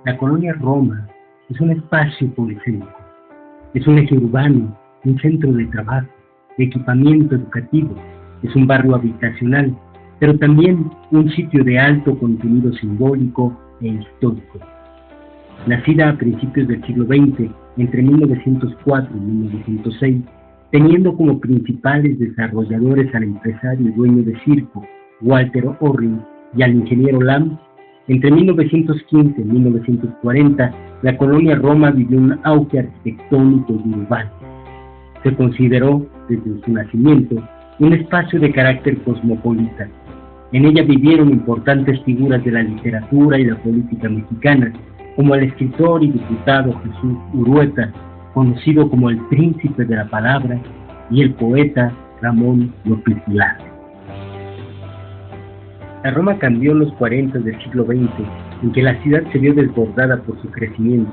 La colonia Roma es un espacio policéntrico, es un eje urbano, un centro de trabajo, de equipamiento educativo, es un barrio habitacional, pero también un sitio de alto contenido simbólico e histórico. Nacida a principios del siglo XX, entre 1904 y 1906, teniendo como principales desarrolladores al empresario y dueño de circo Walter Orring y al ingeniero Lamb, entre 1915 y 1940, la colonia Roma vivió un auge arquitectónico y urbano. Se consideró, desde su nacimiento, un espacio de carácter cosmopolita. En ella vivieron importantes figuras de la literatura y la política mexicana, como el escritor y diputado Jesús Urueta, conocido como el Príncipe de la Palabra, y el poeta Ramón López Velarde. La Roma cambió en los 40 del siglo XX, en que la ciudad se vio desbordada por su crecimiento.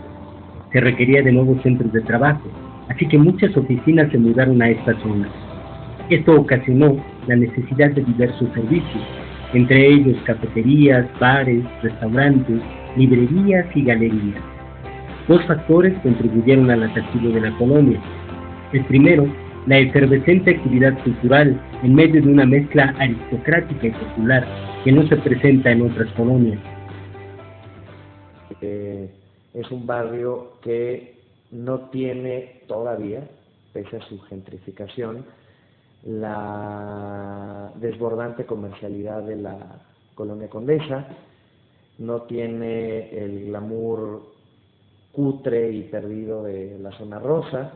Se requería de nuevos centros de trabajo, así que muchas oficinas se mudaron a esta zona. Esto ocasionó la necesidad de diversos servicios, entre ellos cafeterías, bares, restaurantes, librerías y galerías. Dos factores contribuyeron al atractivo de la colonia. El primero, la efervescente actividad cultural en medio de una mezcla aristocrática y popular que no se presenta en otras colonias. Es un barrio que no tiene todavía, pese a su gentrificación, la desbordante comercialidad de la colonia Condesa, no tiene el glamour cutre y perdido de la zona rosa,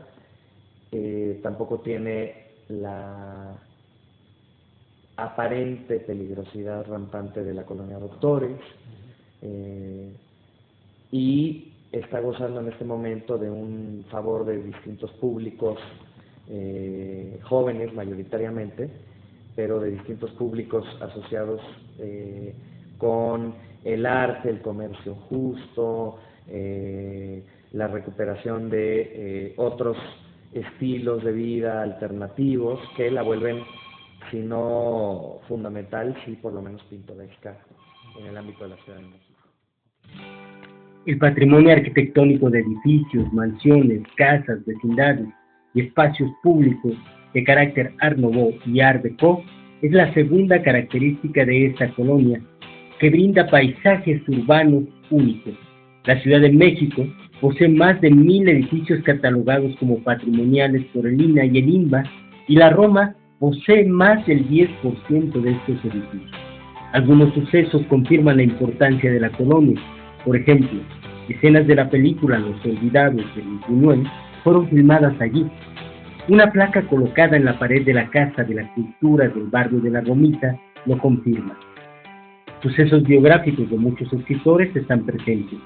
tampoco tiene la aparente peligrosidad rampante de la colonia Doctores, y está gozando en este momento de un favor de distintos públicos, jóvenes mayoritariamente, pero de distintos públicos asociados con el arte, el comercio justo, la recuperación de otros estilos de vida alternativos que la vuelven, si no fundamental, sí por lo menos pintoresca en el ámbito de la Ciudad de México. El patrimonio arquitectónico de edificios, mansiones, casas, vecindades y espacios públicos de carácter Art Nouveau y Art Deco es la segunda característica de esta colonia, que brinda paisajes urbanos únicos. La Ciudad de México posee más de 1000 edificios catalogados como patrimoniales por el INAH y el INBA, y la Roma posee más del 10% de estos edificios. Algunos sucesos confirman la importancia de la colonia. Por ejemplo, escenas de la película Los Olvidados de Luis Buñuel fueron filmadas allí. Una placa colocada en la pared de la Casa de la Cultura del barrio de La Romita lo confirma. Sucesos biográficos de muchos escritores están presentes.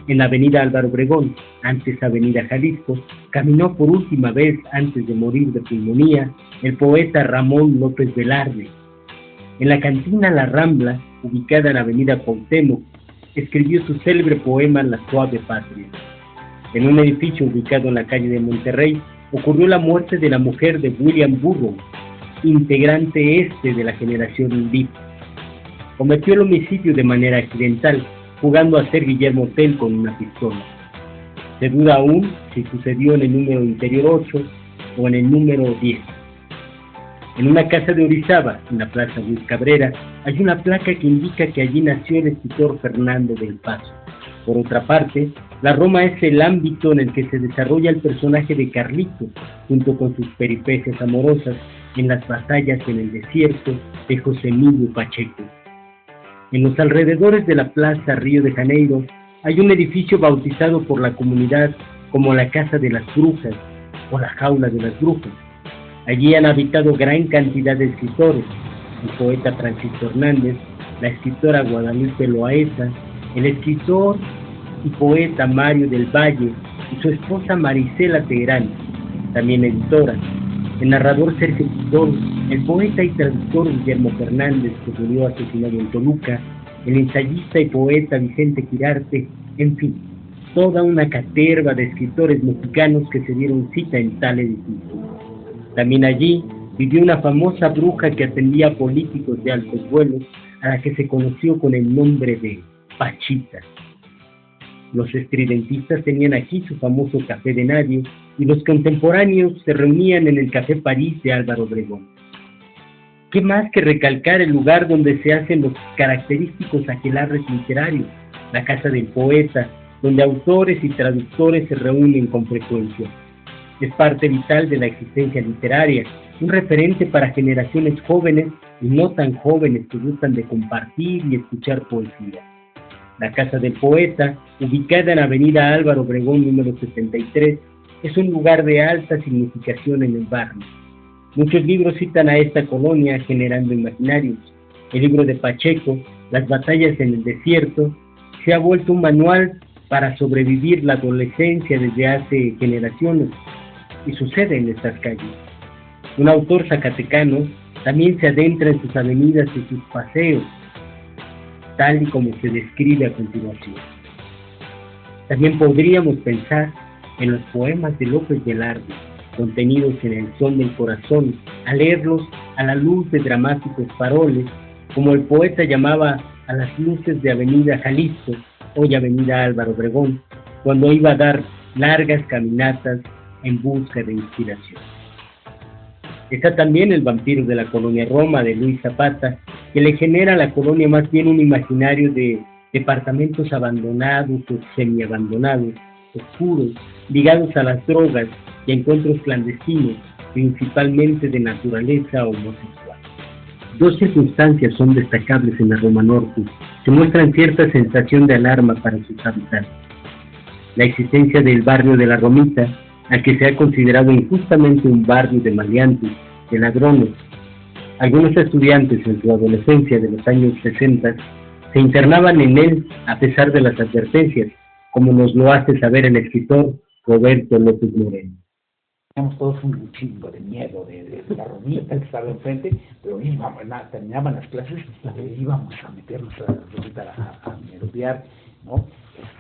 En la avenida Álvaro Obregón, antes avenida Jalisco, caminó por última vez antes de morir de pulmonía el poeta Ramón López Velarde. En la cantina La Rambla, ubicada en la avenida Cuauhtémoc, escribió su célebre poema La Suave Patria. En un edificio ubicado en la calle de Monterrey, ocurrió la muerte de la mujer de William Burroughs, integrante de la generación Beat. Cometió el homicidio de manera accidental, jugando a ser Guillermo Tell con una pistola. Se duda aún si sucedió en el número interior 8 o en el número 10. En una casa de Orizaba, en la Plaza Luis Cabrera, hay una placa que indica que allí nació el escritor Fernando del Paso. Por otra parte, la Roma es el ámbito en el que se desarrolla el personaje de Carlito, junto con sus peripecias amorosas en las batallas en el desierto de José Emilio Pacheco. En los alrededores de la Plaza Río de Janeiro hay un edificio bautizado por la comunidad como la Casa de las Brujas o la Jaula de las Brujas. Allí han habitado gran cantidad de escritores: el poeta Francisco Hernández, la escritora Guadalupe Loaesa, el escritor y poeta Mario del Valle y su esposa Marisela Teherán, también editora, el narrador Sergio Pizón, el poeta y traductor Guillermo Fernández, que murió asesinado en Toluca, el ensayista y poeta Vicente Quirarte, en fin, toda una caterva de escritores mexicanos que se dieron cita en tal edificio. También allí vivió una famosa bruja que atendía a políticos de altos vuelos, a la que se conoció con el nombre de Pachita. Los estridentistas tenían aquí su famoso Café de Nadie y los contemporáneos se reunían en el Café París de Álvaro Obregón. ¿Qué más que recalcar el lugar donde se hacen los característicos aquelarres literarios, la Casa del Poeta, donde autores y traductores se reúnen con frecuencia? Es parte vital de la existencia literaria, un referente para generaciones jóvenes y no tan jóvenes que gustan de compartir y escuchar poesía. La Casa del Poeta, ubicada en Avenida Álvaro Obregón número 73, es un lugar de alta significación en el barrio. Muchos libros citan a esta colonia generando imaginarios. El libro de Pacheco, Las batallas en el desierto, se ha vuelto un manual para sobrevivir la adolescencia desde hace generaciones, y sucede en estas calles. Un autor zacatecano también se adentra en sus avenidas y sus paseos, tal y como se describe a continuación. También podríamos pensar en los poemas de López Velarde, contenidos en El Son del Corazón, al leerlos a la luz de dramáticos faroles, como el poeta llamaba a las luces de Avenida Jalisco, hoy Avenida Álvaro Obregón, cuando iba a dar largas caminatas en busca de inspiración. Está también El vampiro de la colonia Roma, de Luis Zapata, que le genera a la colonia más bien un imaginario de departamentos abandonados o semiabandonados, oscuros, ligados a las drogas y encuentros clandestinos, principalmente de naturaleza homosexual. Dos circunstancias son destacables en la Roma Norte, que muestran cierta sensación de alarma para sus habitantes. La existencia del barrio de la Romita, al que se ha considerado injustamente un barrio de maleantes, de ladrones. Algunos estudiantes en su adolescencia de los años 60 se internaban en él a pesar de las advertencias, como nos lo hace saber el escritor Roberto López Moreno. Teníamos todos un chingo de miedo de la Romita que estaba enfrente, pero íbamos, terminaban las clases, íbamos a meternos a la Romita a merodear, ¿no?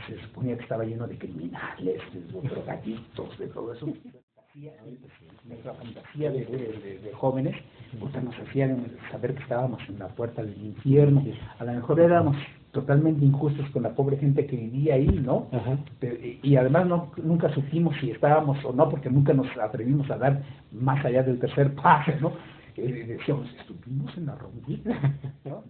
Se suponía que estaba lleno de criminales, de drogaditos, de todo eso. Nuestra fantasía de jóvenes nos hacía saber que estábamos en la puerta del infierno. A lo mejor éramos totalmente injustos con la pobre gente que vivía ahí, ¿no? Y además nunca supimos si estábamos o no, porque nunca nos atrevimos a dar más allá del tercer pase, ¿no? Decíamos, estuvimos en la Romita, ¿no?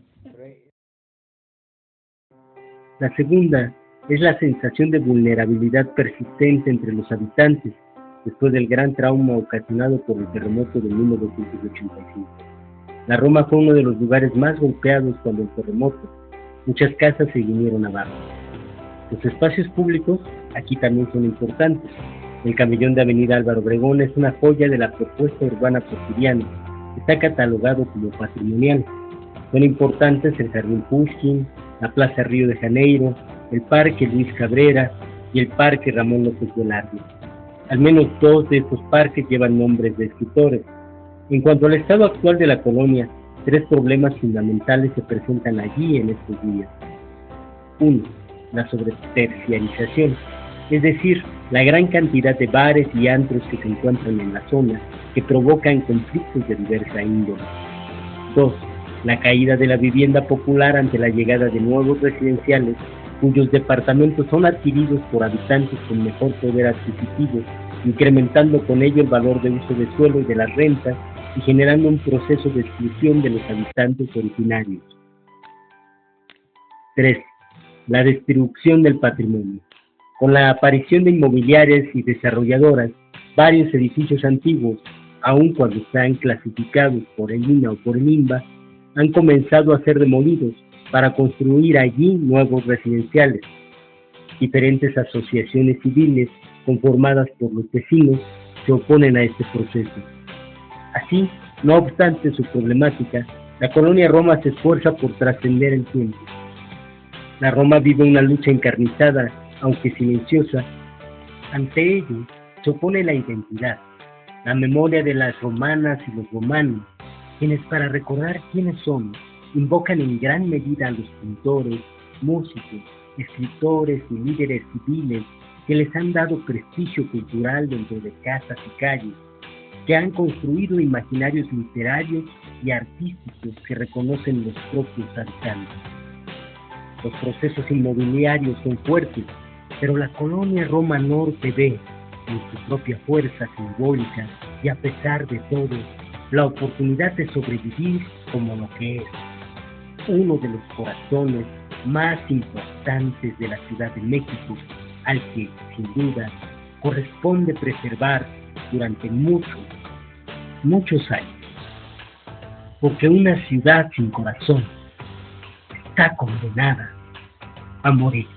La segunda es la sensación de vulnerabilidad persistente entre los habitantes después del gran trauma ocasionado por el terremoto de 1985. La Roma fue uno de los lugares más golpeados cuando el terremoto. Muchas casas se vinieron abajo. Los espacios públicos aquí también son importantes. El camellón de Avenida Álvaro Obregón es una joya de la propuesta urbana porfiriana. Está catalogado como patrimonial. Son importantes el Jardín Pushkin, la Plaza Río de Janeiro, el Parque Luis Cabrera y el Parque Ramón López Velarde. Al menos dos de estos parques llevan nombres de escritores. En cuanto al estado actual de la colonia, tres problemas fundamentales se presentan allí en estos días. 1. La sobreterciarización, es decir, la gran cantidad de bares y antros que se encuentran en la zona, que provocan conflictos de diversa índole. 2. La caída de la vivienda popular ante la llegada de nuevos residenciales, cuyos departamentos son adquiridos por habitantes con mejor poder adquisitivo, incrementando con ello el valor de uso de suelo y de las rentas y generando un proceso de exclusión de los habitantes originarios. 3. La destrucción del patrimonio. Con la aparición de inmobiliarias y desarrolladoras, varios edificios antiguos, aun cuando están clasificados por el INA o por el INBA, han comenzado a ser demolidos para construir allí nuevos residenciales. Diferentes asociaciones civiles conformadas por los vecinos se oponen a este proceso. Así, no obstante su problemática, la colonia Roma se esfuerza por trascender el tiempo. La Roma vive una lucha encarnizada, aunque silenciosa. Ante ello, se opone la identidad, la memoria de las romanas y los romanos, quienes para recordar quiénes son, invocan en gran medida a los pintores, músicos, escritores y líderes civiles que les han dado prestigio cultural dentro de casas y calles, que han construido imaginarios literarios y artísticos que reconocen los propios habitantes. Los procesos inmobiliarios son fuertes, pero la colonia Roma Norte ve en su propia fuerza simbólica y a pesar de todo, la oportunidad de sobrevivir como lo que es uno de los corazones más importantes de la Ciudad de México, al que, sin duda, corresponde preservar durante muchos años. Porque una ciudad sin corazón está condenada a morir.